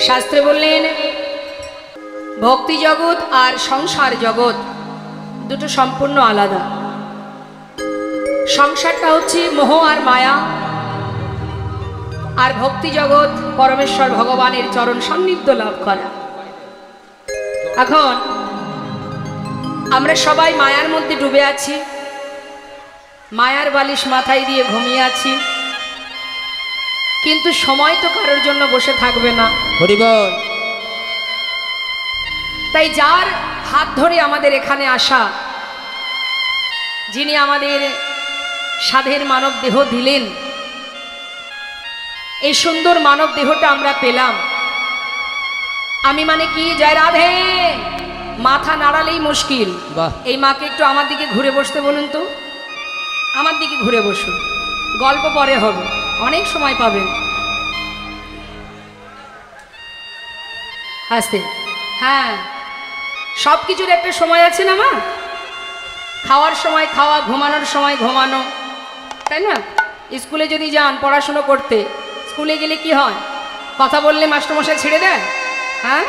শাস্ত্রে বললেন ভক্তি জগৎ আর সংসার জগৎ দুটো সম্পূর্ণ আলাদা। সংসারটা হচ্ছে মোহ আর মায়া, আর ভক্তি জগৎ পরমেশ্বর ভগবানের চরণ সান্নিধ্য লাভ করা। এখন আমরা সবাই মায়ার মধ্যে ডুবে আছি, মায়ার বালিশ মাথায় দিয়ে ঘুমিয়ে আছি, কিন্তু সময় তো কারোর জন্য বসে থাকবে না। হরিবল। তাই যার হাত ধরে আমাদের এখানে আসা, যিনি আমাদের সাধের মানব দেহ দিলেন, এই সুন্দর মানব দেহটা আমরা পেলাম। আমি মানে কি, জয় রাধে, মাথা নাড়ালেই মুশকিল। এই মাকে একটু আমার দিকে ঘুরে বসতে বলুন তো, আমার দিকে ঘুরে বসুন, গল্প পরে হবে, অনেক সময় পাবেন। হাসতে, হ্যাঁ, সব কিছুর একটা সময় আছে না মা? খাওয়ার সময় খাওয়া, ঘুমানোর সময় ঘুমানো, তাই না? স্কুলে যদি যান পড়াশুনো করতে, স্কুলে গেলে কি হয়? কথা বললে মাস্টারমশাই ছেড়ে দেয়, হ্যাঁ,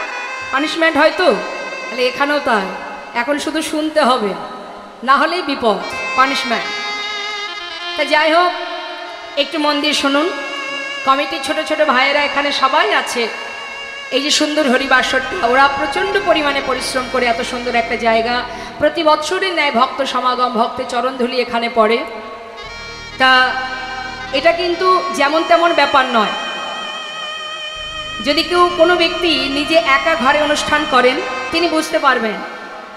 পানিশমেন্ট হয় তো। তাহলে এখানেও তাই, এখন শুধু শুনতে হবে, না হলেই বিপদ, পানিশমেন্ট। তা যাই হোক, একটু মন দিয়ে শুনুন। কমিটির ছোট ছোট ভাইয়েরা এখানে সবাই আছে। এই যে সুন্দর হরিবাসরটা, ওরা প্রচণ্ড পরিমাণে পরিশ্রম করে এত সুন্দর একটা জায়গা, প্রতি বৎসরের ন্যায় ভক্ত সমাগম, ভক্তের চরণধুলি এখানে পড়ে। তা এটা কিন্তু যেমন তেমন ব্যাপার নয়। যদি কেউ কোনো ব্যক্তি নিজে একা ঘরে অনুষ্ঠান করেন, তিনি বুঝতে পারবেন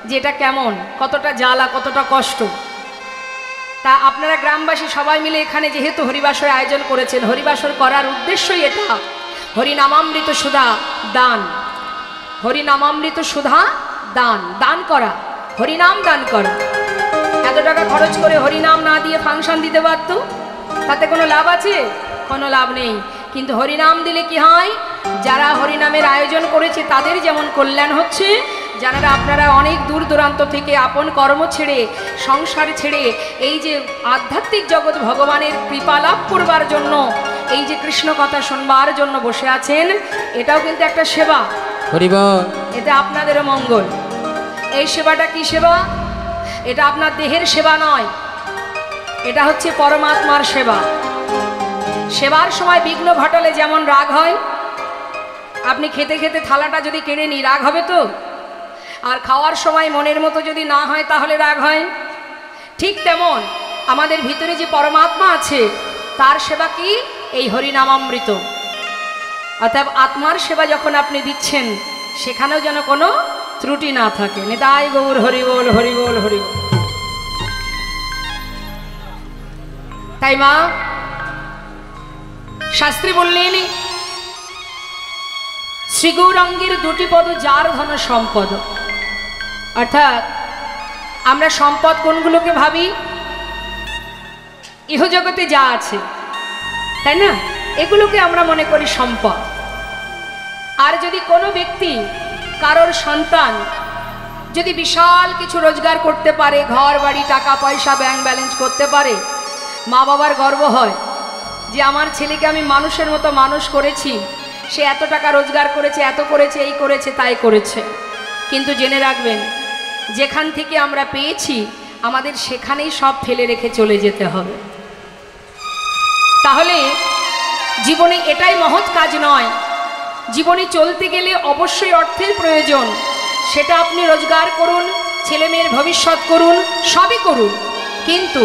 যে এটা কেমন, কতটা জ্বালা, কতটা কষ্ট। তা আপনারা গ্রামবাসী সবাই মিলে এখানে যেহেতু হরিবাসর আয়োজন করেছেন, হরিবাসর করার উদ্দেশ্যই এটা, হরিনামামৃত সুধা দান, হরিনামামৃত সুধা দান, দান করা, হরিনাম দান করা। এত টাকা খরচ করে হরিনাম না দিয়ে ফাংশন দিতে পারত, তাতে কোনো লাভ আছে? কোনো লাভ নেই। কিন্তু হরিনাম দিলে কি হয়, যারা হরিনামের আয়োজন করেছে তাদের যেমন কল্যাণ হচ্ছে, যারা আপনারা অনেক দূর দূরান্ত থেকে আপন কর্ম ছেড়ে, সংসার ছেড়ে এই যে আধ্যাত্মিক জগৎ ভগবানের কৃপা লাভ করবার জন্য, এই যে কৃষ্ণ কথা শুনবার জন্য বসে আছেন, এটাও কিন্তু একটা সেবা। হরিবল। এটা আপনাদেরও মঙ্গল। এই সেবাটা কি সেবা? এটা আপনার দেহের সেবা নয়, এটা হচ্ছে পরমাত্মার সেবা। সেবার সময় বিঘ্ন ঘটালে যেমন রাগ হয়, আপনি খেতে খেতে থালাটা যদি কেড়ে নিই, রাগ হবে তো? আর খাওয়ার সময় মনের মতো যদি না হয় তাহলে রাগ হয়। ঠিক তেমন আমাদের ভিতরে যে পরমাত্মা আছে, তার সেবা কি? এই হরিনামামৃত। অর্থাৎ আত্মার সেবা যখন আপনি দিচ্ছেন, সেখানেও যেন কোনো ত্রুটি না থাকে। নিতাই গৌর হরিবোল, হরিবোল, হরিবোল। তাই মা শাস্ত্রী বললেন, শ্রী গৌরাঙ্গের দুটি পদ যার ধন সম্পদ। অর্থাৎ আমরা সম্পদ কোনগুলোকে ভাবি? ইহজগতে যা আছে, তাই না, এগুলোকে আমরা মনে করি সম্পদ। আর যদি কোনো ব্যক্তি, কারোর সন্তান যদি বিশাল কিছু রোজগার করতে পারে, ঘর বাড়ি টাকা পয়সা ব্যাংক ব্যালেন্স করতে পারে, মা বাবার গর্ব হয় যে আমার ছেলেকে আমি মানুষের মতো মানুষ করেছি, সে এত টাকা রোজগার করেছে, এত করেছে, এই করেছে, তাই করেছে। কিন্তু জেনে রাখবেন, যেখান থেকে আমরা পেয়েছি আমাদের সেখানেই সব ফেলে রেখে চলে যেতে হবে। তাহলে জীবনে এটাই মহৎ কাজ নয়। জীবনে চলতে গেলে অবশ্যই অর্থের প্রয়োজন, সেটা আপনি রোজগার করুন, ছেলে মেয়ের ভবিষ্যৎ করুন, সবই করুন, কিন্তু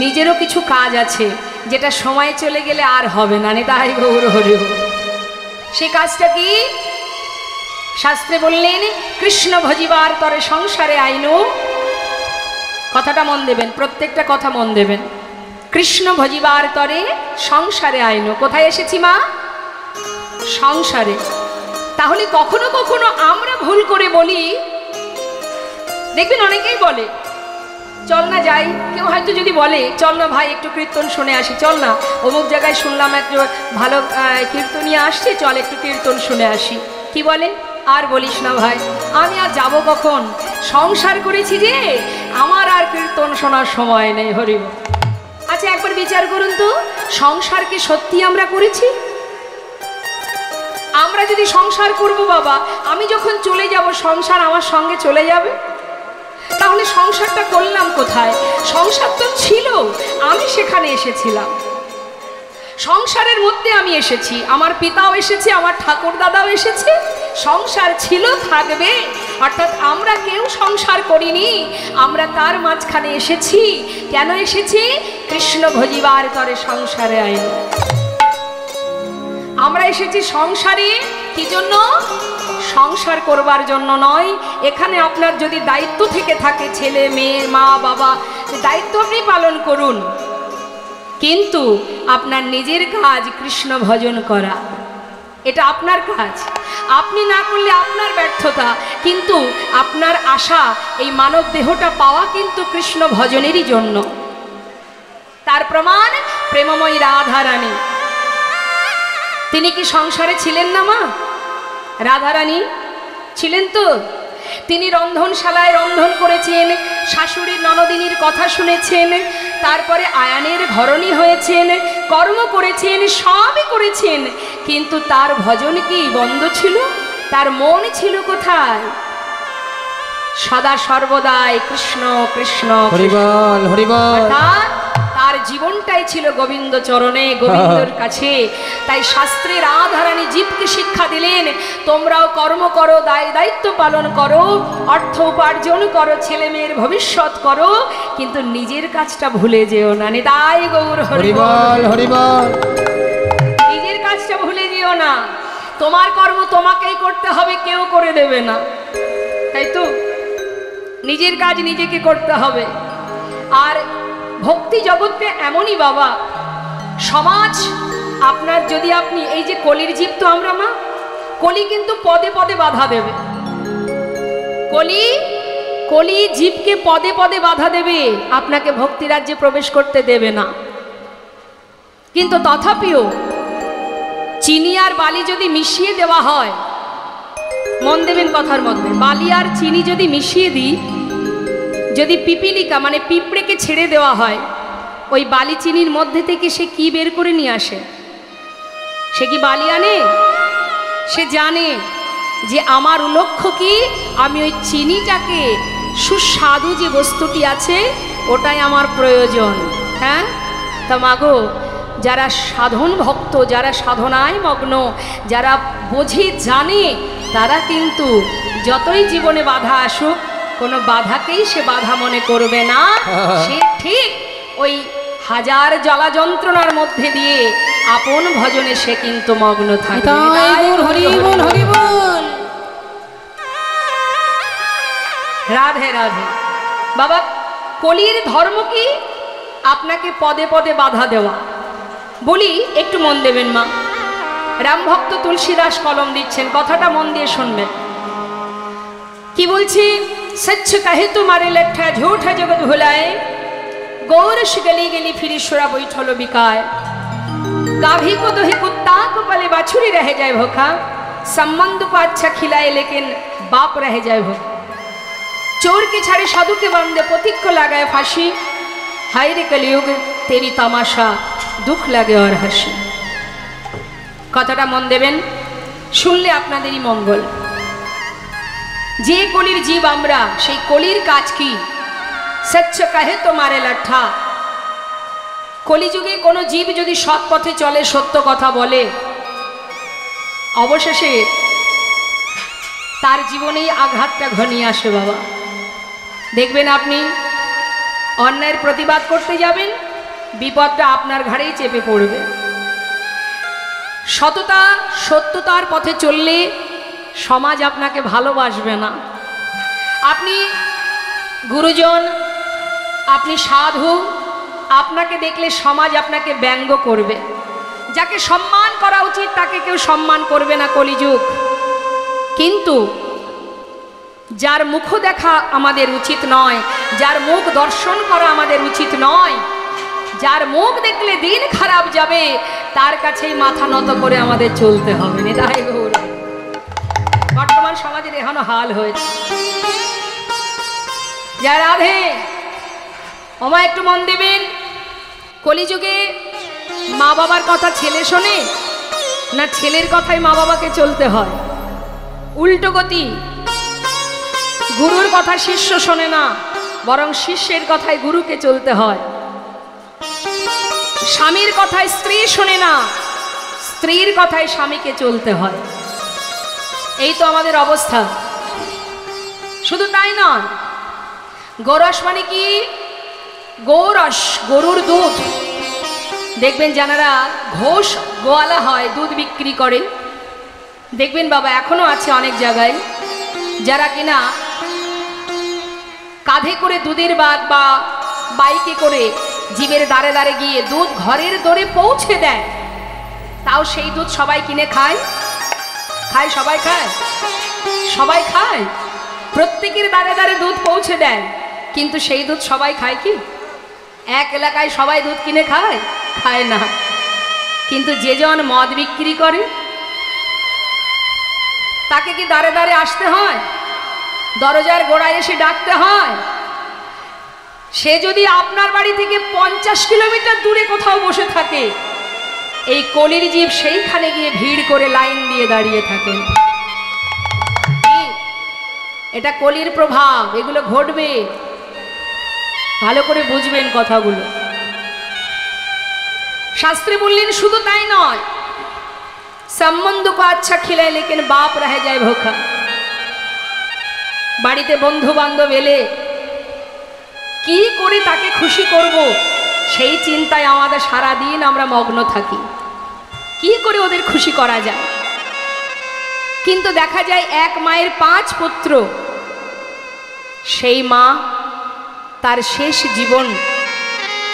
নিজেরও কিছু কাজ আছে যেটা সময় চলে গেলে আর হবে না। নিতাই গৌর হরিবোল। সে কাজটা কি? শাস্ত্রে বললেন, কৃষ্ণ ভজিবার তরে সংসারে আইনু। কথাটা মন দেবেন, প্রত্যেকটা কথা মন দেবেন। কৃষ্ণ ভজিবার তরে সংসারে আইনু। কোথায় এসেছি মা? সংসারে। তাহলে কখনো কখনো আমরা ভুল করে বলি, দেখবেন অনেকেই বলে চল না যাই, কেউ হয়তো যদি বলে চল না ভাই একটু কীর্তন শুনে আসি, চল না অমুক জায়গায় শুনলাম একটু ভালো কীর্তনিয়া আসছে, চল একটু কীর্তন শুনে আসি। কি বলে? আর বলিস না ভাই, আমি আর যাব কখন, সংসার করেছি যে, আমার আর কীর্তন শোনার সময় নেই। হরিবল। আচ্ছা একবার বিচার করুন তো, সংসার কি সত্যি আমরা করেছি? আমরা আমরা যদি সংসার করব বাবা, আমি যখন চলে যাব সংসার আমার সঙ্গে চলে যাবে, তাহলে সংসারটা করলাম কোথায়? সংসার তো ছিল, আমি সেখানে এসেছিলাম, সংসারের মধ্যে আমি এসেছি, আমার পিতাও এসেছে, আমার ঠাকুর দাদাও এসেছে, সংসার ছিল, থাকবে। অর্থাৎ আমরা কেউ সংসার করিনি, আমরা তার মাঝখানে এসেছি। কেন এসেছি? কৃষ্ণ ভজিবার তরে সংসারে আইন। আমরা এসেছি সংসারে, কি জন্য? সংসার করবার জন্য নয়। এখানে আপনার যদি দায়িত্ব থেকে থাকে, ছেলে মেয়ে মা বাবা, দায়িত্ব আপনি পালন করুন, কিন্তু আপনার নিজের কাজ কৃষ্ণ ভজন করা, এটা আপনার কাজ। আপনি না করলে আপনার ব্যর্থতা, কিন্তু আপনার আশা এই মানব দেহটা পাওয়া কিন্তু কৃষ্ণ ভজনেরই জন্য। তার প্রমাণ প্রেমময়ী রাধারানী। তিনি কি সংসারে ছিলেন না মা? রাধারানী ছিলেন তো। তিনি রন্ধনশালায় রন্ধন করেছেন, শাশুড়ির ননদিনীর কথা শুনেছেন, তারপরে আয়ানের ঘরণী হয়েছেন, কর্ম করেছেন, সবই করেছেন, কিন্তু তার ভজন কি বন্ধ ছিল? তার মন ছিল কোথায়? সদা সর্বদাই কৃষ্ণ কৃষ্ণ হরিবল হরিবল। তার জীবনটাই ছিল গোবিন্দ চরণে, গোবিন্দর কাছে। তাই শাস্ত্রে রাধারানী জীবকে শিক্ষা দিলেন, তোমরাও কর্ম করো, দায়িত্ব পালন করো, অর্থ উপার্জন করো, ছেলে মেয়ের ভবিষ্যৎ করো, কিন্তু নিজের কাজটা ভুলে যেও না। নিতাই গৌর হরিবল হরিবল। নিজের কাজটা ভুলে যেও না। তোমার কর্ম তোমাকেই করতে হবে, কেউ করে দেবে না, তাই তো? নিজের কাজ নিজেকে করতে হবে। আর ভক্তি জগৎকে এমনই বাবা, সমাজ আপনার, যদি আপনি এই যে কলির জীব তো আমরা মা, কলি কিন্তু পদে পদে বাধা দেবে। কলি জীবকে পদে পদে বাধা দেবে, আপনাকে ভক্তি রাজ্যে প্রবেশ করতে দেবে না। কিন্তু তথাপিও চিনি আর বালি যদি মিশিয়ে দেওয়া হয়, মন দেবেন কথার মধ্যে, বালি আর চিনি যদি মিশিয়ে দিই, যদি পিপিলিকা মানে পিঁপড়েকে ছেড়ে দেওয়া হয়, ওই বালি চিনির মধ্যে থেকে সে কি বের করে নিয়ে আসে? সে কি বালি আনে? সে জানে যে আমার লক্ষ্য কি, আমি ওই চিনিটাকে, সুস্বাদু যে বস্তুটি আছে ওটাই আমার প্রয়োজন। হ্যাঁ, তা মাগো, যারা সাধন ভক্ত, যারা সাধনায় মগ্ন, যারা বোঝে জানে, তারা কিন্তু যতই জীবনে বাধা আসুক, কোনো বাধাকেই সে বাধা মনে করবে না। সে ঠিক ওই হাজার জ্বালা যন্ত্রণার মধ্যে দিয়ে আপন ভজনে সে কিন্তু মগ্ন থাকে। রাধে রাধে। বাবা, কলির ধর্ম কি? আপনাকে পদে পদে বাধা দেওয়া। বলি, একটু মন দেবেন মা। রামভক্ত তুলসীদাস কলম দিচ্ছেন, কথাটা মন দিয়ে শুনবেন। কি বলছি? सच कहे तुम्हारे लट्ठा झूठ है जगत भुलाए, गौरश गली गली फिर ईश्वरा बैठलो बिकाए, गाभी को दोही कुत्ता को पले बाछुरी रह जाए भूखा, संबंध को अच्छा खिलाए लेकिन बाप रह जाए भूखा, चोर के छाड़े साधु के बंदे पथिक को लगाए फांसी, हाय रे कलियुग तेरी तमाशा दुख लागे और हंसी। कथाटा मन देवेन, शुनले आपनादेरই मंगल। যে কলির জীব আমরা, সেই কলির কাজ কি? সচ্চ কাহে তোমারে লাঠা। কলিযুগে কোনো জীব যদি সৎ পথে চলে, সত্য কথা বলে, অবশেষে তার জীবনেই আঘাতটা ঘনিয়ে আসে বাবা। দেখবেন আপনি অন্যায়ের প্রতিবাদ করতে যাবেন, বিপদটা আপনার ঘাড়েই চেপে পড়বে। সততা সত্যতার পথে চললে সমাজ আপনাকে ভালোবাসবে না। আপনি গুরুজন, আপনি সাধু, আপনাকে দেখলে সমাজ আপনাকে ব্যঙ্গ করবে। যাকে সম্মান করা উচিত তাকে কেউ সম্মান করবে না, কলিযুগ। কিন্তু যার মুখ দেখা আমাদের উচিত নয়, যার মুখ দর্শন করা আমাদের উচিত নয়, যার মুখ দেখলে দিন খারাপ যাবে, তার কাছেই মাথা নত করে আমাদের চলতে হবে। নিতাই গৌর। বর্তমান সমাজের এখনো হাল হয়েছে। যা রাধে ওমা, একটু মন দেবেন। কলিযুগে মা বাবার কথা ছেলে শোনে, না ছেলের কথায় মা বাবাকে চলতে হয়? উল্টো গতি, গুরুর কথা শিষ্য শোনে না, বরং শিষ্যের কথায় গুরুকে চলতে হয়। স্বামীর কথায় স্ত্রী শোনে না, স্ত্রীর কথায় স্বামীকে চলতে হয়। এই তো আমাদের অবস্থা। শুধু তাই নয়, গোরস মানে কি? গোরস, গরুর দুধ। দেখবেন যারা ঘোষ গোয়ালা হয়, দুধ বিক্রি করে, দেখবেন বাবা এখনো আছে অনেক জায়গায়, যারা কিনা কাঁধে করে দুধের বাগ বা বাইকে করে জীবের দ্বারে দ্বারে গিয়ে দুধ ঘরের দোরে পৌঁছে দেয়। তাও সেই দুধ সবাই কিনে খায়। খায়? সবাই খায়? সবাই খায়। প্রত্যেকের দ্বারে দ্বারে দুধ পৌঁছে দেয়, কিন্তু সেই দুধ সবাই খায় কি? এক এলাকায় সবাই দুধ কিনে খায়? খায় না। কিন্তু যে জন মদ বিক্রি করে তাকে কি দ্বারে দ্বারে আসতে হয়? দরজার গোড়ায় এসে ডাকতে হয়? সে যদি আপনার বাড়ি থেকে 50 কিলোমিটার দূরে কোথাও বসে থাকে, এই কলির জীব সেইখানে গিয়ে ভিড় করে লাইন দিয়ে দাঁড়িয়ে থাকেন। এটা কলির প্রভাব, এগুলো ঘটবে, ভালো করে বুঝবেন কথাগুলো। শাস্ত্রে বললেন শুধু তাই নয়, সম্বন্ধ কো আচ্ছা খিলায় লেকিন বাপ রহে যায় ভোখা। বাড়িতে বন্ধু বান্ধব এলে কি করে তাকে খুশি করব, সেই চিন্তায় আমাদের সারা দিন আমরা মগ্ন থাকি। কি করে ওদের খুশি করা যায়? কিন্তু দেখা যায় এক মায়ের 5 পুত্র, সেই মা তার শেষ জীবন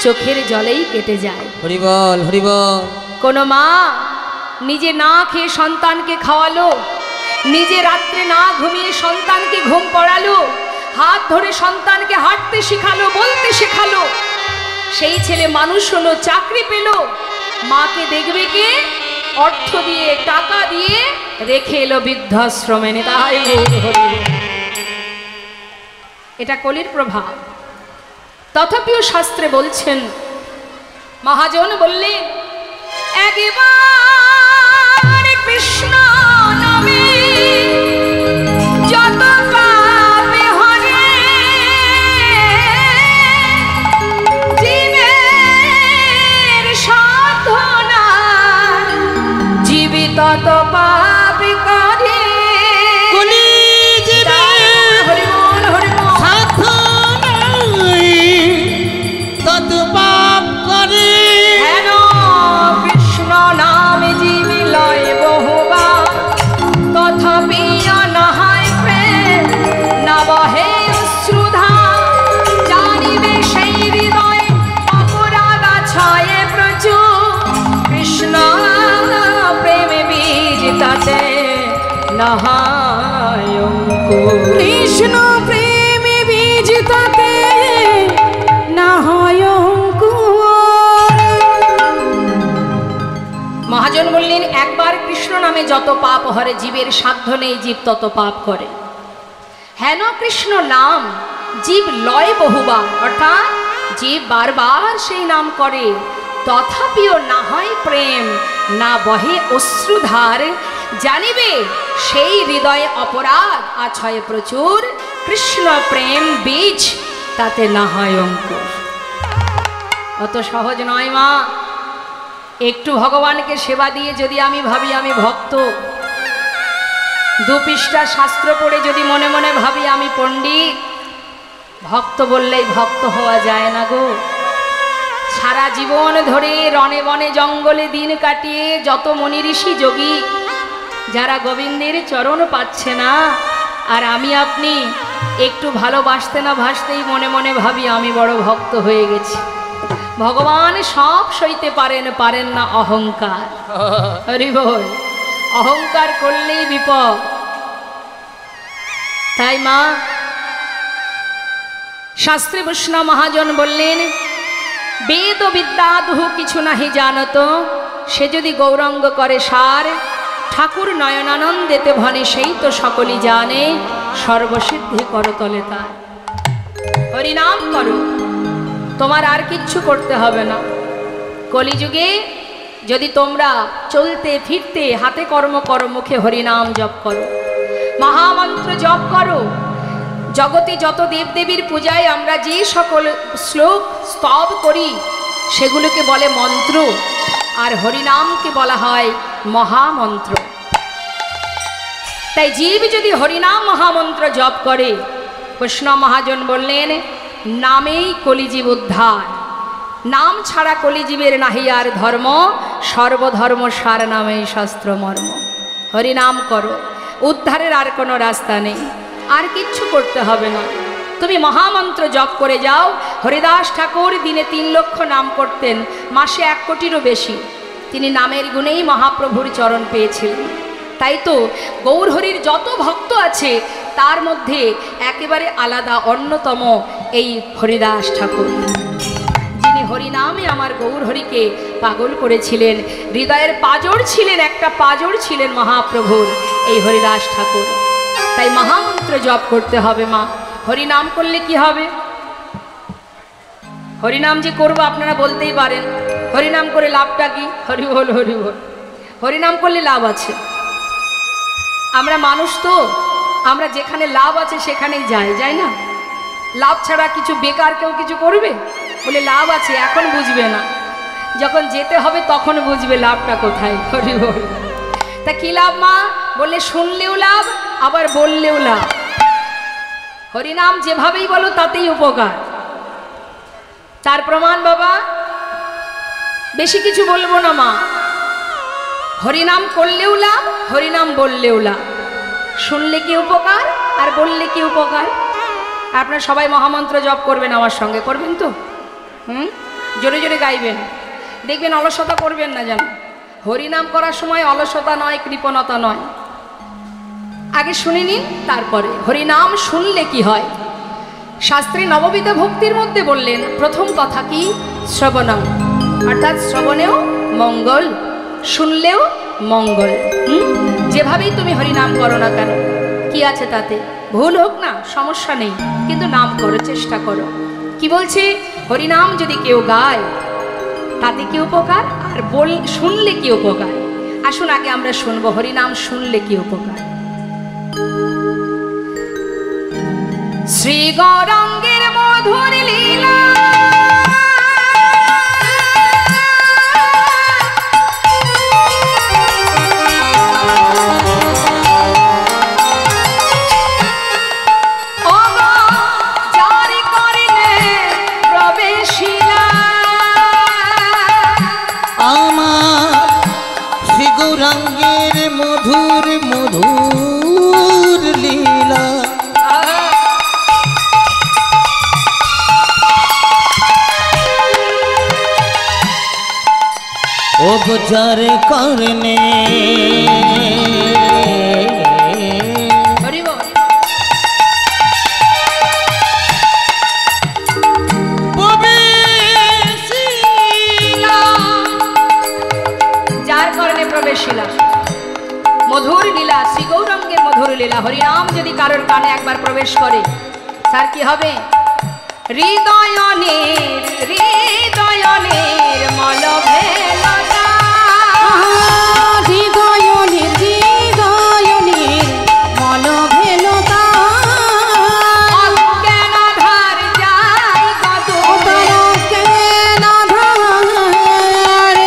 চোখের জলেই কেটে যায়। হরি বল, হরি বল। কোন মা নিজে না খেয়ে সন্তানকে খাওয়ালো, নিজে রাত্রে না ঘুমিয়ে সন্তানকে ঘুম পড়ালো, হাত ধরে সন্তানকে হাঁটতে শেখালো, বলতে শেখালো। সেই ছেলে মানুষ হলো, চাকরি পেল, মাকে দেখবে কে? অর্থ দিয়ে, টাকা দিয়ে রেখে এলো বৃদ্ধাশ্রমে। এটা কলির প্রভাব। তথাপিও শাস্ত্রে বলছেন, মহাজন বললেন, একবার কৃষ্ণ নামে যত পাপ হরে, জীবের সাধনা জীবিত তত পাপ করে। তত পাপ করে। হেন কৃষ্ণ নাম জীবি লয় বহুবার, তথাপি অনাহায় প্রেম না বহে অশ্রুধার। জানিবে সেই হৃদয় অপরাধ ছয়ে প্রচুর, কৃষ্ণ প্রেমে বীজ তাতে নাহায় অঙ্কুর। কৃষ্ণ প্রেমে বীজ তাতে নাহায় অঙ্কুর। মহাজন বললেন, একবার কৃষ্ণ নামে যত পাপ হরে, জীবের সাধ্য নেই জীব তত পাপ করে। হেন কৃষ্ণ নাম জীব লয় বহুবার, অর্থাৎ জীব বারবার সেই নাম করে, তথাপিও না হয় প্রেম না বহে অশ্রুধার। জানিবে সেই হৃদয়ে অপরাধ আছয় প্রচুর, কৃষ্ণ প্রেম বীজ তাতে না হয় অঙ্কুর। অত সহজ নয় মা। একটু ভগবানকে সেবা দিয়ে যদি আমি ভাবি আমি ভক্ত, 2 পৃষ্ঠা শাস্ত্র পড়ে যদি মনে মনে ভাবি আমি পণ্ডিত, ভক্ত বললেই ভক্ত হওয়া যায় না গো। সারা জীবন ধরে রণে বনে জঙ্গলে দিন কাটিয়ে যত মুনি ঋষি যোগী যারা গোবিন্দের চরণ পাচ্ছে না, আর আমি আপনি একটু ভালোবাসতে না ভাসতেই মনে মনে ভাবি আমি বড় ভক্ত হয়ে গেছি। ভগবান সব সইতে পারেন, পারেন না অহংকার। হরি বল। অহংকার করলেই বিপদ। তাই মা শাস্ত্রে বৈষ্ণব মহাজন বললেন, বেদ বিদ্যা দুহু কিছু নাহি জানত, সে যদি গৌরঙ্গ করে সার, ঠাকুর নয়নানন্দেতে ভনে সেই তো সকলই জানে, সর্বসিদ্ধি করতলে তার। হরিনাম করো, তোমার আর কিচ্ছু করতে হবে না। কলিযুগে যদি তোমরা চলতে ফিরতে হাতে কর্ম করো, মুখে হরিনাম জপ করো, মহামন্ত্র জপ করো, জগতে যত দেবদেবীর পূজায় আমরা যে সকল শ্লোক স্তব করি সেগুলোকে বলে মন্ত্র, আর হরিনামকে বলা হয় মহামন্ত্র। তাই জীব যদি হরিনাম মহামন্ত্র জপ করে, কৃষ্ণ মহাজন বললেন, নামেই কলিজীব উদ্ধার, নাম ছাড়া কলিজীবের নাহি আর ধর্ম, সর্বধর্ম সার নামেই শাস্ত্র মর্ম। হরিনাম করো, উদ্ধারের আর কোনো রাস্তা নেই, আর কিচ্ছু করতে হবে না। তুমি মহামন্ত্র জপ করে যাও। হরিদাস ঠাকুর দিনে 3 লক্ষ নাম করতেন, মাসে 1 কোটিরও বেশি। তিনি নামের গুণেই মহাপ্রভুর চরণ পেয়েছিলেন। তাই তো গৌরহরির যত ভক্ত আছে তার মধ্যে একেবারে আলাদা অন্যতম এই হরিদাস ঠাকুর, যিনি হরিনামে আমার গৌরহরিকে পাগল করেছিলেন। হৃদয়ের পাজর ছিলেন, একটা পাজর ছিলেন মহাপ্রভুর এই হরিদাস ঠাকুর। তাই মহামন্ত্র জপ করতে হবে মা। হরিনাম করলে কি হবে? হরিনাম যে করবো আপনারা বলতেই পারেন, হরিনাম করে লাভটা কি? হরি বল হরি বল। হরিনাম করলে লাভ আছে। আমরা মানুষ তো, আমরা যেখানে লাভ আছে সেখানেই যাই না? লাভ ছাড়া কিছু বেকার কেউ কিছু করবে? বলে লাভ আছে, এখন বুঝবে না, যখন যেতে হবে তখন বুঝবে লাভটা কোথায়। হরি বল। তা কি লাভ মা? বললে শুনলেও লাভ, আবার বললেও লাভ। হরিনাম যেভাবেই বলো তাতেই উপকার। তার প্রমাণ বাবা, বেশি কিছু বলবো না মা। হরিনাম করলেও লাভ, হরিনাম বললেও লাভ। শুনলে কি উপকার আর বললে কি উপকার। আপনারা সবাই মহামন্ত্র জপ করবেন, আমার সঙ্গে করবেন তো? জোরে জোরে গাইবেন, দেখবেন অলসতা করবেন না যেন। হরিনাম করার সময় অলসতা নয়, কৃপণতা নয়। আগে শুনে নিন, তারপরে হরিনাম শুনলে কি হয়। শাস্ত্রে নববিধ ভক্তির মধ্যে বললেন, প্রথম কথা কি? শ্রবণম, অর্থাৎ শ্রবণেও মঙ্গল, শুনলেও মঙ্গল। যেভাবেই তুমি হরিনাম করো না কেন, কি আছে তাতে? ভুল হোক না, সমস্যা নেই, কিন্তু নাম করো, চেষ্টা করো। কি বলছে? হরিনাম যদি কেউ গায় তাতে কি উপকার, আর শুনলে কি উপকার। আসুন আগে আমরা শুনবো হরিনাম শুনলে কি উপকার। শ্রী গৌরাঙ্গের মধুর লীলা, গৌরাঙ্গের মধুর মধুর লীলা, ও যার কারণে মধুর লীলা, শ্রী গৌরাঙ্গের মধুর লীলা। হরিনাম যদি কারোর কানে একবার প্রবেশ করে তার কি হবে? হৃদয়নের হৃদয়নের মলভেলতা, হৃদয়নের হৃদয়নের মলভেলতা, অজ্ঞান ধার যায় কত, অজ্ঞান ধার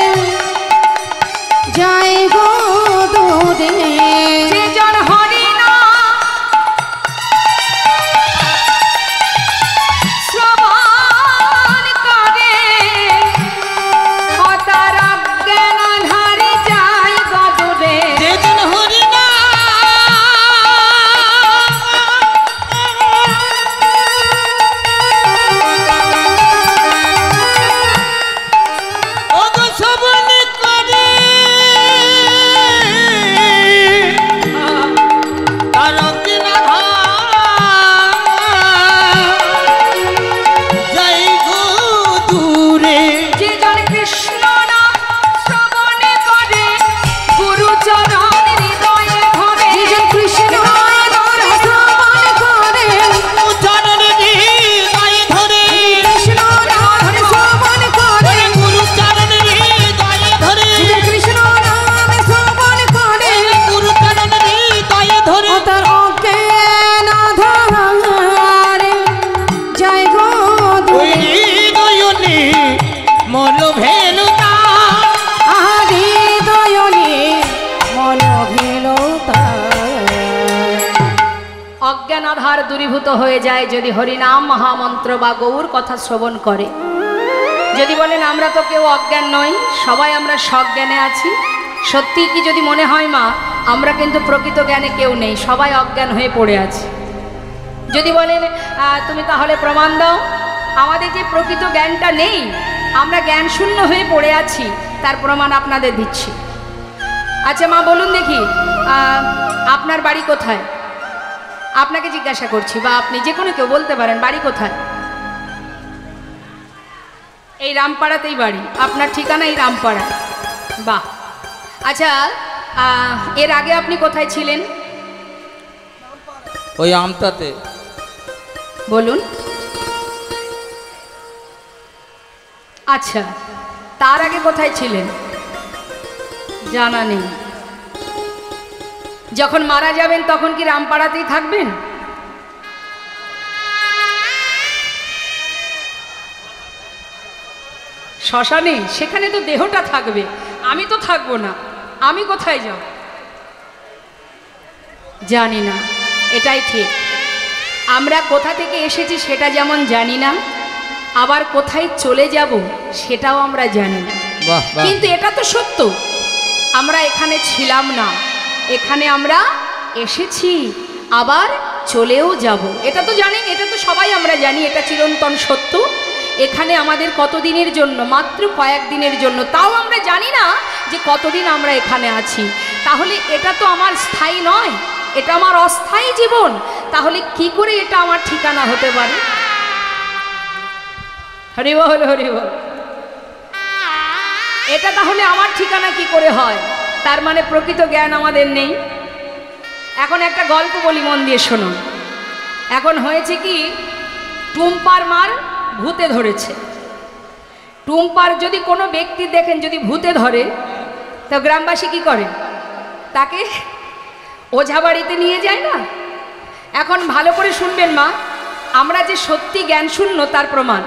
যায় গো দূরে। যে জন হরিনাম শ্রবণ করে, তার তার অজ্ঞান আধারে যায় গো ওই হৃদয়নি মন ভেলুতা আহারে দয়নে মন ভেলতা। অজ্ঞান আধার দূরীভূত হয়ে যায় যদি হরিনাম মহামন্ত্র বা গৌর কথা শ্রবণ করে। যদি বলেন আমরা তো কেউ অজ্ঞান নই, সবাই আমরা সজ্ঞানে আছি, সত্যি কি যদি মনে হয় মা আমরা কিন্তু প্রকৃত জ্ঞানে কেউ নেই, সবাই অজ্ঞান হয়ে পড়ে আছে। যদি বলেন তুমি তাহলে প্রমাণ দাও আমাদের যে প্রকৃত জ্ঞানটা নেই, আমরা জ্ঞান শূন্য হয়ে পড়ে আছি, তার প্রমাণ আপনাদের দিচ্ছি। আচ্ছা মা বলুন দেখি আপনার বাড়ি কোথায়? আপনাকে জিজ্ঞাসা করছি, বা আপনি যে কোনো কেউ বলতে পারেন বাড়ি কোথায়? এই রামপাড়াতেই বাড়ি, আপনার ঠিকানা এই রামপাড়া। বাহ। আচ্ছা এর আগে আপনি কোথায় ছিলেন? ওই আমতাতে। বলুন। আচ্ছা তার আগে কোথায় ছিলেন? জানা নেই। যখন মারা যাবেন তখন কি রামপাড়াতেই থাকবেন? শ্মশানে? সেখানে তো দেহটা থাকবে, আমি তো থাকবো না, আমি কোথায় যাব? জানি না, এটাই ঠিক। আমরা কোথা থেকে এসেছি সেটা যেমন জানি না, আবার কোথায় চলে যাব সেটাও আমরা জানি না। বাহ বাহ। কিন্তু এটা তো সত্য, আমরা এখানে ছিলাম না, এখানে আমরা এসেছি, আবার চলেও যাব। এটা তো জানি, এটা তো সবাই আমরা জানি, এটা চিরন্তন সত্য। এখানে আমাদের কতদিনের জন্য? মাত্র কয়েকদিনের জন্য, তাও আমরা জানি না যে কতদিন আমরা এখানে আছি। তাহলে এটা তো আমার স্থায়ী নয়, এটা আমার অস্থায়ী জীবন। তাহলে কি করে এটা আমার ঠিকানা হতে পারে? হরি বল হরি বল। এটা তাহলে আমার ঠিকানা কি করে হয়? তার মানে প্রকৃত জ্ঞান আমাদের নেই। এখন একটা গল্প বলি, মন দিয়ে শুনুন। এখন হয়েছে কি, টুম্পার মার ভূতে ধরেছে। টুম্পার যদি কোনো ব্যক্তি দেখেন যদি ভূতে ধরে, তো গ্রামবাসী কি করে? তাকে ওঝা বাড়িতে নিয়ে যায় না? এখন ভালো করে শুনবেন মা, আমরা যে সত্যি জ্ঞান শূন্য তার প্রমাণ।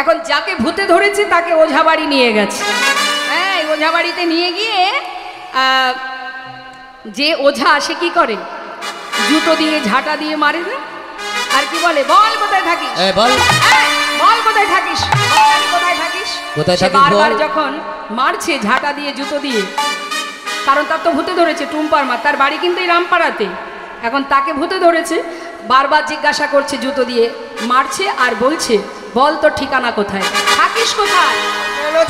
এখন যাকে ভূতে ধরেছে তাকে ওঝা বাড়ি নিয়ে গেছে। হ্যাঁ, ওঝা বাড়িতে নিয়ে গিয়ে যে ওঝা সে কি করে? জুতো দিয়ে ঝাঁটা দিয়ে মারে না, আর কি বলে, বল কোথায় থাকিস, বল বল কোথায় থাকিস, বল কোথায় থাকিস। কোথায় সে থাকিস বারবার বল। যখন মারছে ঝাঁটা দিয়ে জুতো দিয়ে, কারণ তার তো ভূতে ধরেছে, টুম্পার মা, তার বাড়ি কিন্তু এই রামপাড়াতে। এখন তাকে ভূতে ধরেছে, বারবার জিজ্ঞাসা করছে, জুতো দিয়ে মারছে আর বলছে বল তোর ঠিকানা কোথায়, থাকিস কোথায়?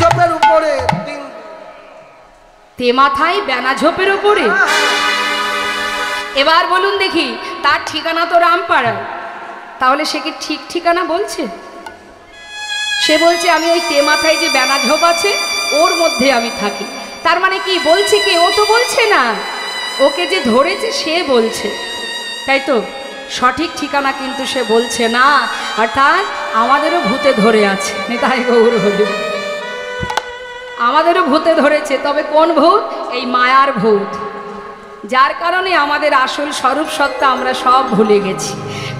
ঝোপের উপরে, তে মাথায় বেনাঝোপের উপরে। এবার বলুন দেখি, তার ঠিকানা তো রামপাড়ায়, তাহলে সে কি ঠিক ঠিকানা বলছে? সে বলছে আমি ওই তে মাথায় যে বেনাঝোপ আছে ওর মধ্যে আমি থাকি। তার মানে কি বলছে? কে? ও তো বলছে না, ওকে যে ধরেছে সে বলছে, তাই তো? সঠিক ঠিকানা কিন্তু সে বলছে না। অর্থাৎ আমাদেরও ভূতে ধরে আছে, তাই গৌর হরি। আমাদেরও ভূতে ধরেছে, তবে কোন ভূত? এই মায়ার ভূত, যার কারণে আমাদের আসল স্বরূপ সত্তা আমরা সব ভুলে গেছি।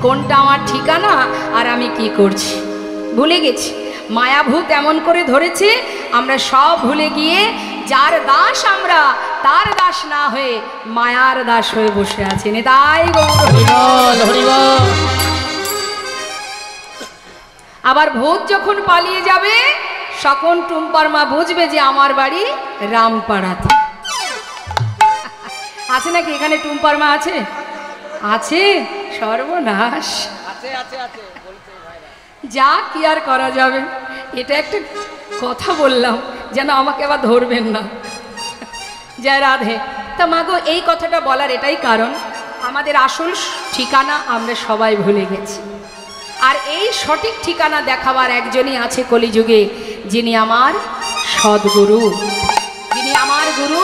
কোনটা আমার ঠিকানা আর আমি কি করছি ভুলে গেছি। মায়াভূত এমন করে ধরেছে, আমরা সব ভুলে গিয়ে যার দাস আমরা, তার দাস না হয়ে মায়ার দাস হয়ে বসে আছি। তাই হরিবল হরিবল। আবার ভূত যখন পালিয়ে যাবে, তখন টুম্পার মা বুঝবে যে আমার বাড়ি রামপাড়াতে। আছে নাকি এখানে টুম্পার মা? আছে, আছে। সর্বনাশ, যা কি আর করা যাবে। এটা একটা কথা বললাম যেন আমাকে আবার ধরবেন না। জয় রাধে। তা মাগো, এই কথাটা বলার এটাই কারণ, আমাদের আসল ঠিকানা আমরা সবাই ভুলে গেছি। আর এই সঠিক ঠিকানা দেখাবার একজনই আছে কলিযুগে, যিনি আমার সদ্গুরু, যিনি আমার গুরু।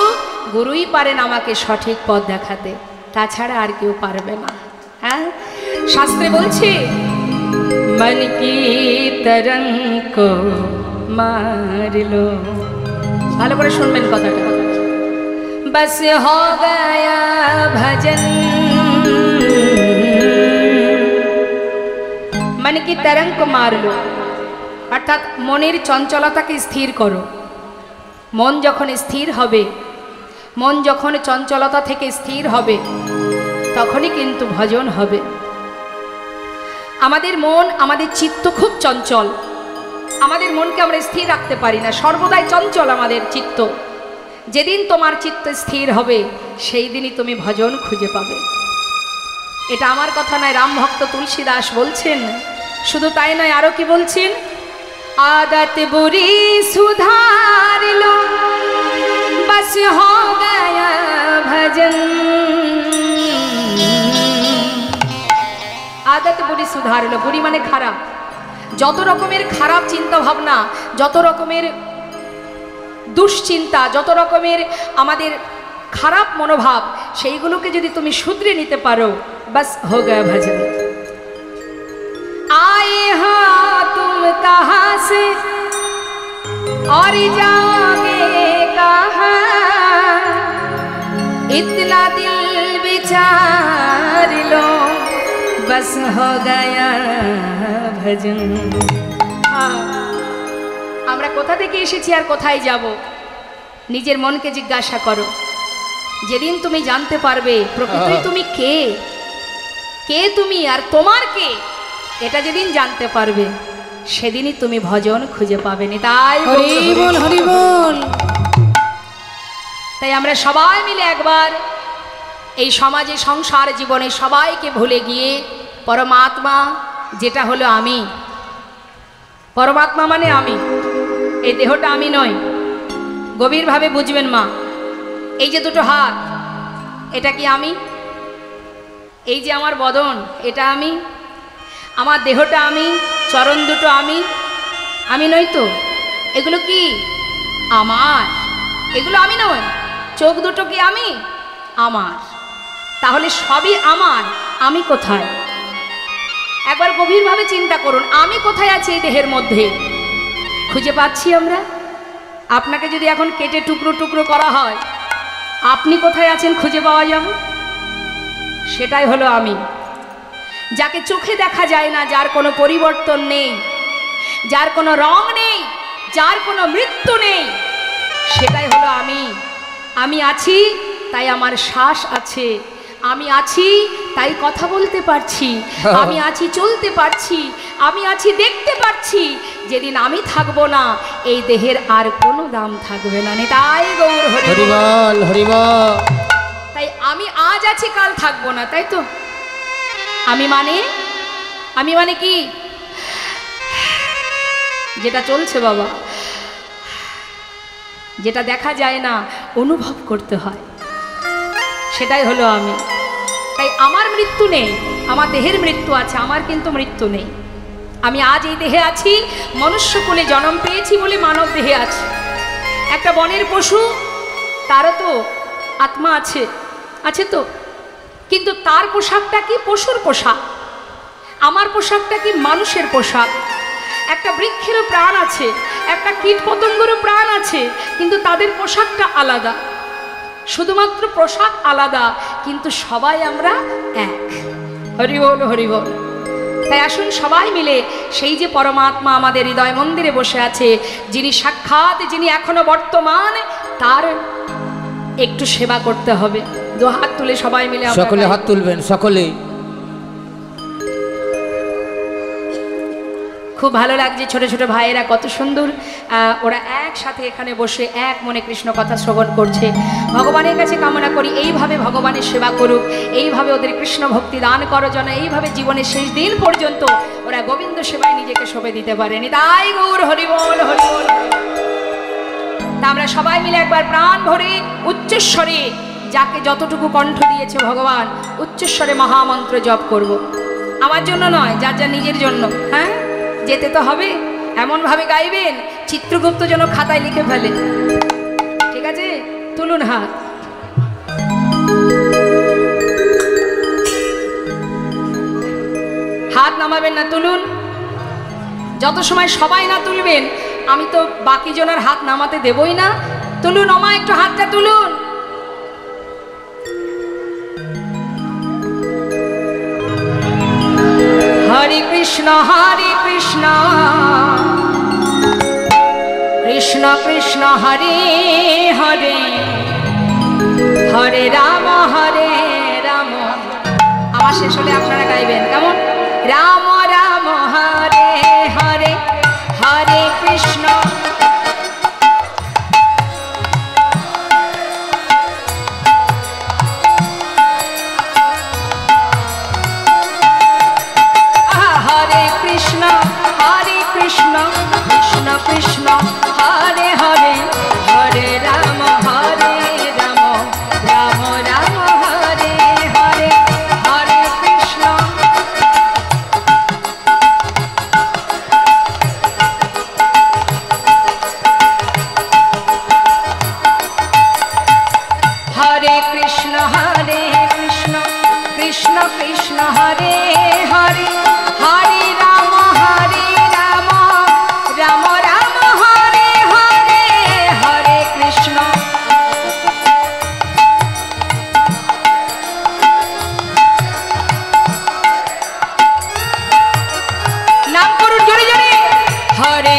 গুরুই পারেন আমাকে সঠিক পথ দেখাতে, তাছাড়া আর কেউ পারবে না। হ্যাঁ, শাস্ত্রে বলছে मन की तरंग को मार लो। ভালো করে শুনবেন কথাটা। बस हो गया भजन मन की तरंग को मार लो, अर्थात মনের চঞ্চলতাকে স্থির করো। মন যখন স্থির হবে, মন যখন চঞ্চলতা থেকে স্থির হবে, তখনই কিন্তু ভজন হবে। আমাদের মন, আমাদের চিত্ত খুব চঞ্চল, আমাদের মনকে আমরা স্থির রাখতে পারি না, সর্বদাই চঞ্চল আমাদের চিত্ত। যেদিন তোমার চিত্ত স্থির হবে, সেই দিনই তুমি ভজন খুঁজে পাবে। এটা আমার কথা নয়, রাম ভক্ত তুলসী দাস বলছেন। শুধু তাই নয়, আরো কি বলছেন? आदत बुरी सुधार लो, बस हो गया भजन। आदत बुरी सुधार लो, बुरी माने खाराप। যত রকমের খারাপ চিন্তা ভাবনা, যত রকমের দুশ্চিন্তা, যত রকমের আমাদের খারাপ মনোভাব, সেইগুলোকে যদি তুমি শুধরে নিতে পারো, বাস হো গয়া ভজন। आए हो तुम कहाँ से और जाओगे कहाँ, इतना दिल विचार लो, बस हो गया भजन। আমরা কোথা থেকে এসেছি আর কোথায় যাব, নিজের মনকে জিজ্ঞাসা করো। যেদিন তুমি জানতে পারবে প্রকৃতই তুমি কে, কে তুমি আর তোমার কে, এটা যেদিন জানতে পারবে, সেদিনই তুমি ভজন খুঁজে পাবে। তাই হরি বল, হরি বল। তাই আমরা সবাই মিলে একবার এই সমাজে, সংসার জীবনে সবাইকে ভুলে গিয়ে পরমাত্মা যেটা হলো আমি, পরমাত্মা মানে আমি, এই দেহটা আমি নয়। গভীরভাবে বুঝবেন মা, এই যে দুটো হাত, এটা কি আমি? এই যে আমার বদন, এটা আমি? আমার দেহটা আমি, চরণ দুটো আমি, আমি নই তো? এগুলো কি আমার? এগুলো আমি নই। চোখ দুটো কি আমি? আমার। তাহলে সবই আমার, আমি কোথায়? একবার গভীরভাবে চিন্তা করুন, আমি কোথায় আছি এই দেহের মধ্যে? খুঁজে পাচ্ছি আমরা? আপনাকে যদি এখন কেটে টুকরো টুকরো করা হয়, আপনি কোথায় আছেন খুঁজে পাওয়া যাবে? সেটাই হলো আমি, যাকে চোখে দেখা যায় না, যার কোনো পরিবর্তন নেই, যার কোনো রং নেই, যার কোনো মৃত্যু নেই, সেটাই হলো আমি। আমি আছি তাই আমার শ্বাস আছে, আমি আছি তাই কথা বলতে পারছি, আমি আছি চলতে পারছি, আমি আছি দেখতে পারছি। যেদিন আমি থাকবো না, এই দেহের আর কোনো দাম থাকবে না। তাই গৌর হরি হরিবল, হরিবল। তাই আমি আজ আছি, কাল থাকবো না, তাই তো? আমি মানে কি? যেটা চলছে বাবা, যেটা দেখা যায় না, অনুভব করতে হয়, সেটাই হলো আমি। তাই আমার মৃত্যু নেই, আমার দেহের মৃত্যু আছে, আমার কিন্তু মৃত্যু নেই। আমি আজ এই দেহে আছি, মনুষ্যকুলে জন্ম পেয়েছি বলে মানব দেহে আছি। একটা বনের পশু, তারও তো আত্মা আছে, আছে তো? কিন্তু তার পোশাকটা কি? পশুর পোশাক। আমার পোশাকটা কি? মানুষের পোশাক। একটা বৃক্ষেরও প্রাণ আছে, একটা কীট পতঙ্গেরও প্রাণ আছে, কিন্তু তাদের পোশাকটা আলাদা। শুধুমাত্র পোশাক আলাদা, কিন্তু সবাই আমরা এক। হরি বল, হরি বল। তাই আসুন সবাই মিলে সেই যে পরমাত্মা আমাদের হৃদয় মন্দিরে বসে আছে, যিনি সাক্ষাৎ, যিনি এখনো বর্তমান, তার একটু সেবা করতে হবে। দু হাত তুলে সবাই মিলে, সকলে হাত তুলবেন, সকলে। খুব ভালো লাগছে, ছোট ছোট ভাইয়েরা কত সুন্দর, ওরা একসাথে এখানে বসে এক মনে কৃষ্ণ কথা শ্রবণ করছে। ভগবানের কাছে কামনা করি এইভাবে ভগবানের সেবা করুক, এইভাবে ওদের কৃষ্ণ ভক্তি দান করো, যেন এইভাবে জীবনের শেষ দিন পর্যন্ত ওরা গোবিন্দ সেবায় নিজেকে সঁপে দিতে পারেনি। তাই গৌর হরি বল, হরি বল। তা আমরা সবাই মিলে একবার প্রাণ ভরে উচ্চস্বরে, যাকে যতটুকু কণ্ঠ দিয়েছে ভগবান, উচ্চস্বরে মহামন্ত্র জপ করব। আমার জন্য নয়, যার যার নিজের জন্য। হ্যাঁ, যেতে তো হবে, এমনভাবে গাইবেন চিত্রগুপ্ত যেন খাতায় লিখে ফেলে। ঠিক আছে? তুলুন হাত। হাত নামাবেন না, তুলুন। যত সময় সবাই না তুলবেন, আমি তো বাকি জনের হাত নামাতে দেবই না। তুলুন ওমা, একটু হাতটা তুলুন। হরে কৃষ্ণ। কৃষ্ণ কৃষ্ণ কৃষ্ণ হরে হরে হরে রাম আমার শেষ হলে আপনারা গাইবেন কেমন? রাম রাম হরে হরে হরে কৃষ্ণ কৃষ্ণ কৃষ্ণ কৃষ্ণ হরে হরে হরে রাম রাম রাম হরে হরে হরে কৃষ্ণ হরে কৃষ্ণ কৃষ্ণ কৃষ্ণ হরে হরে হরে রাম রাম রাম হরে হরে হরে কৃষ্ণ নাম করুন জোরে জোরে হরে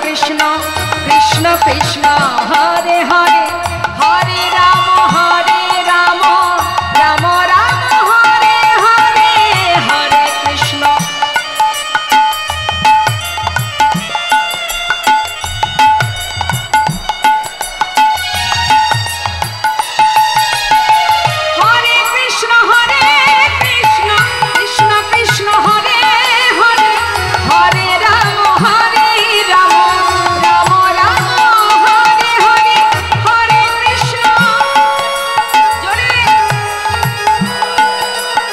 কৃষ্ণ কৃষ্ণ কৃষ্ণ হরে হরে হরে রাম রাম রাম হরে হরে হরে কৃষ্ণ হরে কৃষ্ণ কৃষ্ণ কৃষ্ণ হরে হরে হরে রাম রাম রাম হরে হরে হরে কৃষ্ণ জোরে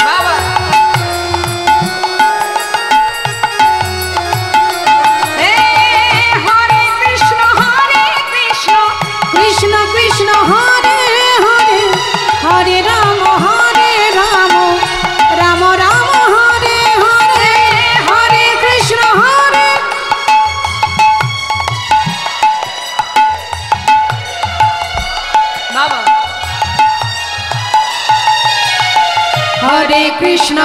বাবা হে হরে কৃষ্ণ কৃষ্ণ কৃষ্ণ হরে হরে হরে রাম রাম রাম হরে হরে হরে কৃষ্ণ হরে বাবা হরে কৃষ্ণ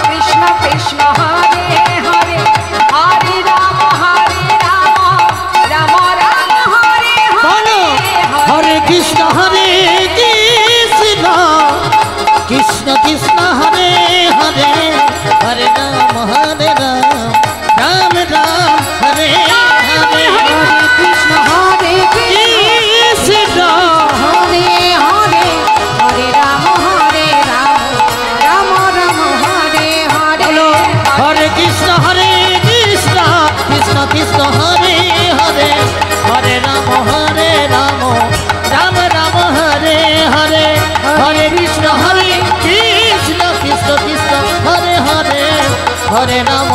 কৃষ্ণ কৃষ্ণ হরে হরে হরে রাম রাম রাম হরে হরে হরে কৃষ্ণ কৃষ্ণ কৃষ্ণ কৃষ্ণ হরে হরে হরে রাম রাম রাম হরে হরে হরে কৃষ্ণ কৃষ্ণ হরে হরে হরে রাম রাম রাম হরে হরে হরে কৃষ্ণ কৃষ্ণ কৃষ্ণ কৃষ্ণ হরে হরে হরে রাম রাম রাম হরে হরে হরে কৃষ্ণ কৃষ্ণ কৃষ্ণ কৃষ্ণ হরে হরে হরে রাম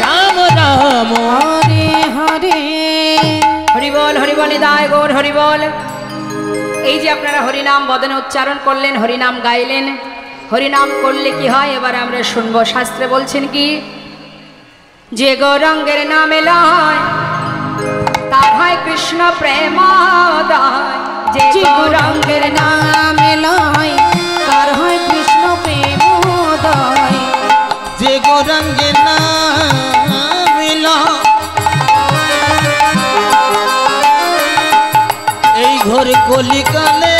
রাম রাম হরে হরে হরিবল নিদায় গৌর হরিবল। এই যে আপনারা হরিনাম বদনে উচ্চারণ করলেন, হরিনাম গাইলেন, হরিনাম করলে কি হয় এবার আমরা শুনবো। শাস্ত্রে বলছেন কি, যে গৌরাঙ্গের নামে লয় তার হয় কৃষ্ণ প্রেমোদয়। যে গৌরাঙ্গের নামে লয় তার হয় কৃষ্ণ প্রেমোদয়। যে গৌরাঙ্গের নাম লয় এই ঘোর কলিকালে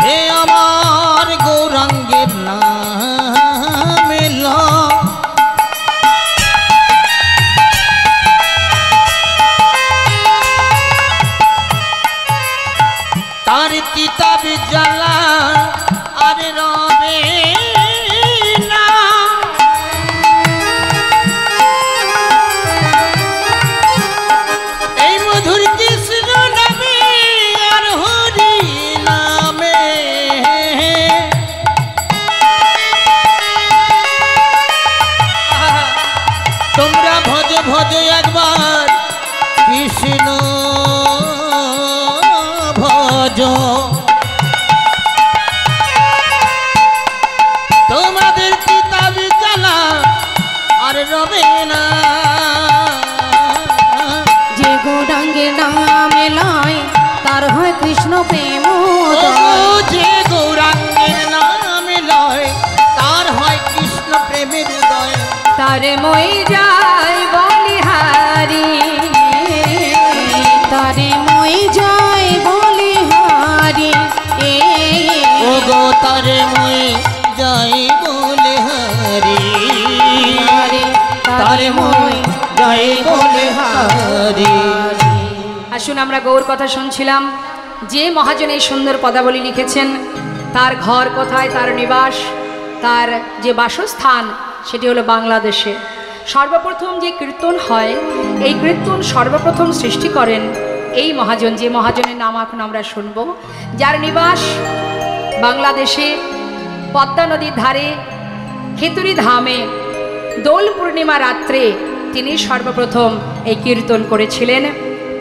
হে আমার গৌরাঙ্গের নাম লয় তার কিতাব জ্বালা আর রবে না। এই মধুর কৃষ্ণ নামে আর হরি নামে তোমরা ভজ ভজ একবার কৃষ্ণ ভজ। তোমাদের কিতাব জ্বালা আর রবে না। প্রেম ওগো যে গৌরাঙ্গের নাম লয় তার হয় কৃষ্ণ প্রেমের উদয়। তারে মই যাই বলিহারি, তারে মই জয় বলিহারি, ওগো তারে মই যাই বলে হারি, তারে মই যাই বলে হারি। আসুন আমরা গৌর কথা শুনছিলাম। যে মহাজন এই সুন্দর পদাবলী লিখেছেন তার ঘর কোথায়, তার নিবাস, তার যে বাসস্থান সেটি হলো বাংলাদেশে। সর্বপ্রথম যে কীর্তন হয় এই কীর্তন সর্বপ্রথম সৃষ্টি করেন এই মহাজন, যে মহাজনের নাম এখন আমরা শুনব, যার নিবাস বাংলাদেশে পদ্মা নদীর ধারে খেতুরি ধামে দোল পূর্ণিমা রাত্রে তিনি সর্বপ্রথম এই কীর্তন করেছিলেন।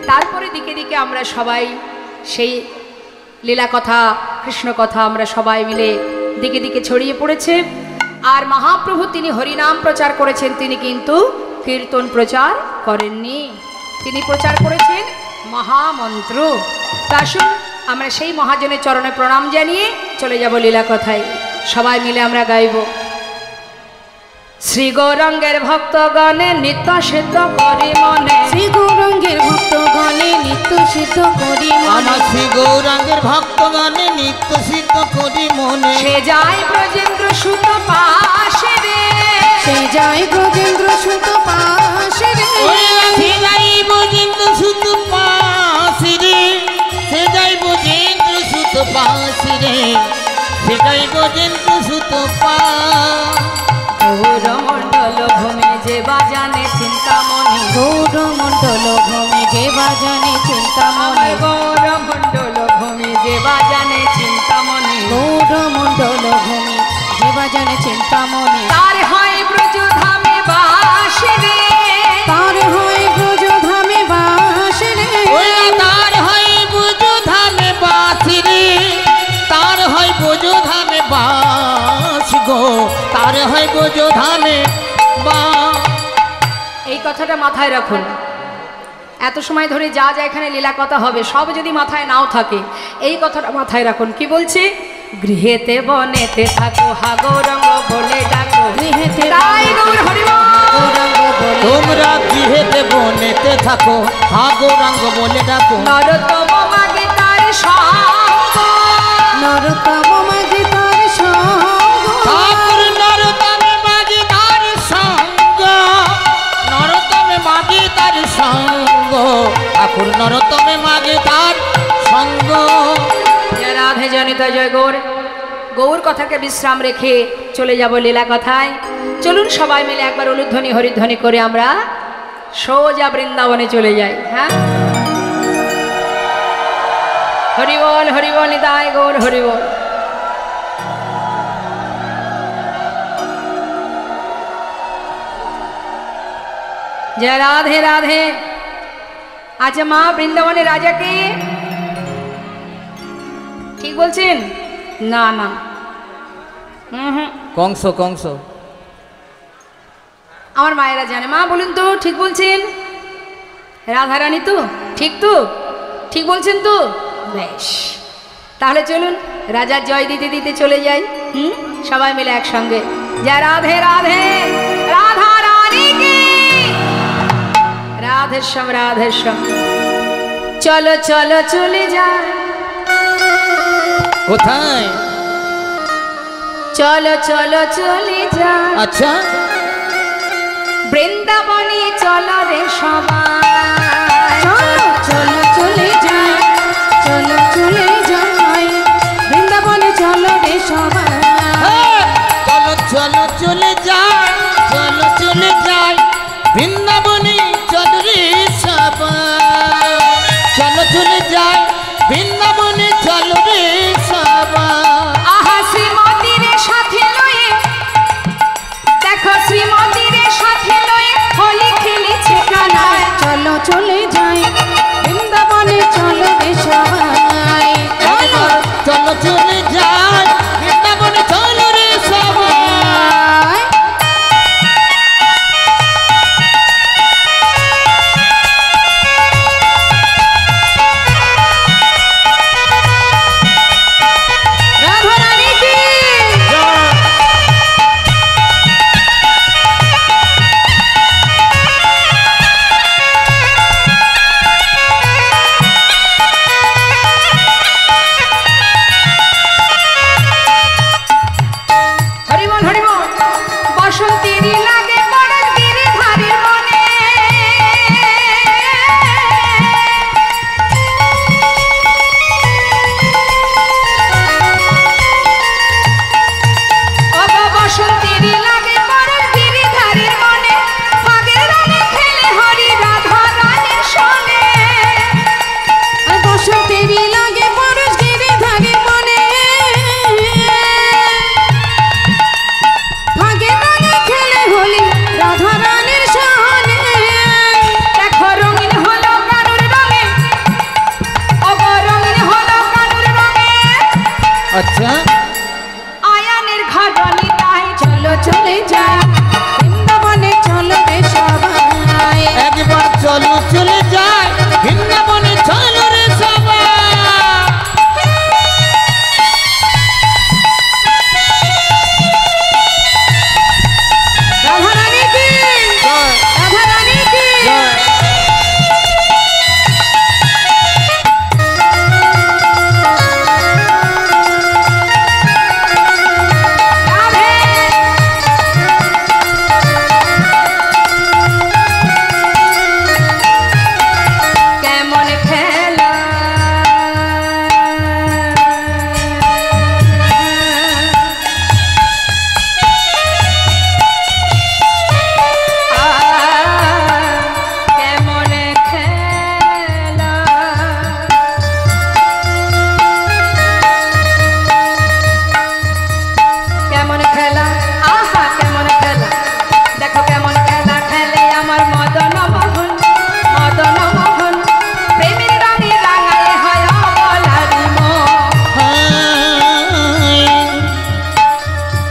তারপরে দিকে দিকে আমরা সবাই সেই লীলা কথা, কৃষ্ণ কথা আমরা সবাই মিলে দিকে দিকে ছড়িয়ে পড়েছে। আর মহাপ্রভু তিনি হরিনাম প্রচার করেছেন, তিনি কিন্তু কীর্তন প্রচার করেননি, তিনি প্রচার করেছেন মহামন্ত্র। তা আসুন আমরা সেই মহাজনের চরণে প্রণাম জানিয়ে চলে যাব লীলা কথায়। সবাই মিলে আমরা গাইব। শ্রী গৌরাঙ্গের ভক্তগণে নিত্য সিদ্ধ করি মনে, শ্রী গৌরাঙ্গের ভক্তগণে নিত্য সিদ্ধ করি মনে, আমার শ্রী গৌরাঙ্গের ভক্তগণে নিত্য সিদ্ধ করি মনে। সে যায় ব্রজেন্দ্র সুত পাশে রে, সে যায় ব্রজেন্দ্র সুত পাশে রে, সে যাই বজেন্দ্র সুত পাশে রে, সে যাই বজেন্দ্র সুত পাশে রে, সে যাই বজেন্দ্র সুত পাশ। গৌরমণ্ডল ভূমি যে বাজানে চিন্তামণি, গৌরমণ্ডল ভূমি যে বাজানে চিন্তামণি, গৌরমণ্ডল ভূমি যে বাজানে চিন্তামণি, গৌরমণ্ডল ভূমি যে বাজানে চিন্তামণি, তার হয় ব্রজধামে বাস রে, তার হয় ব্রজধামে বাস রে, তার হয় ব্রজধামে বাস রে, তার হয় ব্রজধামে বাস গো, তার হয় ব্রজধামে বাস। এই কথাটা মাথায় রাখুন। এত সময় ধরে যা যা এখানে লীলা কথা হবে সব যদি মাথায় নাও থাকে এই কথাটা মাথায় রাখুন। কি বলছে? গৃহেতে বনেতে থাকো হা গৌরঙ্গ বলে ডাকো, গৃহেতে তাই গৌর হরিবল। গৌরাঙ্গ বলে তোমরা গৃহেতে বনেতে থাকো হা গৌরাঙ্গ বলে ডাকো, নরোত্তম মাগে তার সঙ্গ, নরোত্তম মাঝে তার সঙ্গ, ঠাকুর নরতমে মাঝে তার সঙ্গ, নরতমে মাঝে তার সঙ্গ, ঠাকুর নরতমে মাঝে তার সঙ্গ। জয় রাধে জনিত জয় গৌর। গৌর কথাকে বিশ্রাম রেখে চলে যাব লীলা কথায়। চলুন সবাই মিলে একবার উলুধ্বনি হরিধ্বনি করে আমরা সোজা বৃন্দাবনে চলে যাই। হ্যাঁ, হরিবল হরিবল নিতাই গৌর হরিবল। জয় রাধে রাধে। আচ্ছা মা, বৃন্দাবনের রাজাকে ঠিক বলছেন? না না, কংস কংস আমার মায়েরা জানে। মা বলুন তো, ঠিক বলছেন? রাধারানী তো ঠিক, তো ঠিক বলছেন তো? বেশ, তাহলে চলুন রাজার জয় দিতে দিতে চলে যাই। সবাই মিলে একসঙ্গে জয় রাধে রাধে। রাধা রানী কি রাধেশ্যাম রাধেশ্যাম। চলো চলো চলে যাই, কোথায়? চলো চলো চলে যাই, আচ্ছা, বৃন্দাবনে চলো রে সবাই। চলো চলো চলে যাই, চলো চলে যাই, বৃন্দাবনে চলো রে সবাই, চলো চলো চলে যাই, চলো চলে যাই, বৃন্দাবনে চলো রে সবাই, চলো চলে যাই, বৃন্দাবনে চলো রে সবাই। আহা শ্রীমতীর সাথে লয়ে, দেখো শ্রীমতীর সাথে লয়ে হোলি খেলেছে কানায়। চলো চলে যাই, বৃন্দাবনে চলো রে সবাই, চলো চলে যাই, বৃন্দাবনে চলো রে সবাই। চলে যাই বৃন্দাবনে চলো রে সবাই একবার চলো চলে যাই বৃন্দাবনে চলো রে সবাই রাধা রানী কি রাধা রানী কি কেমন খেলা কেমন খেলা কেমন খেলা আহা কেমন খেলা দেখো কেমন খেলা খেলে আমার মদন মোহন মদন মোহন প্রেমের রঙে রাঙায় হয় অবলারি মন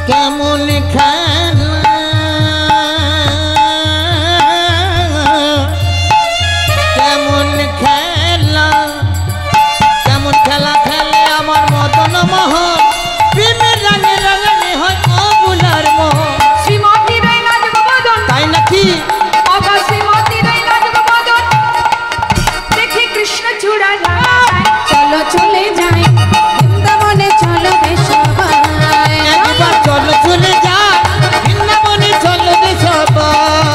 কেমন খেলা কেমন খেলা কেমন খেলা খেলে আমার মদন মোহন প্রেমের রাঙে রাঙানি হয় অবুলার মোহন শ্রীমতী রে নাচব বদন তাই নাকি অগা শ্রীমতী রে নাচব বদন দেখি কৃষ্ণ চূড়া যায় চলো চলে যাই বৃন্দাবনে চলো রে সবাই একবার চলো চলে যাই বৃন্দাবনে চলো রে সবাই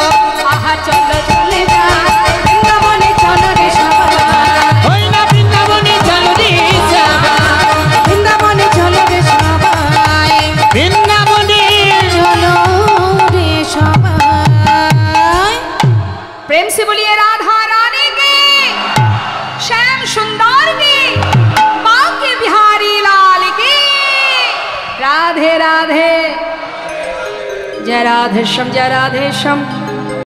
আহা চলো চলে যাই বৃন্দাবনে চলো রে সবাই হই না বৃন্দাবনে চলো রে সবাই বৃন্দাবনে চলো রে সবাই বৃন্দাবনে চলো রে সবাই प्रेम से बोलिए राधा रानी की श्याम सुंदर की बांके बिहारी लाल की राधे राधे जय राधेश्याम जय राधेश्याम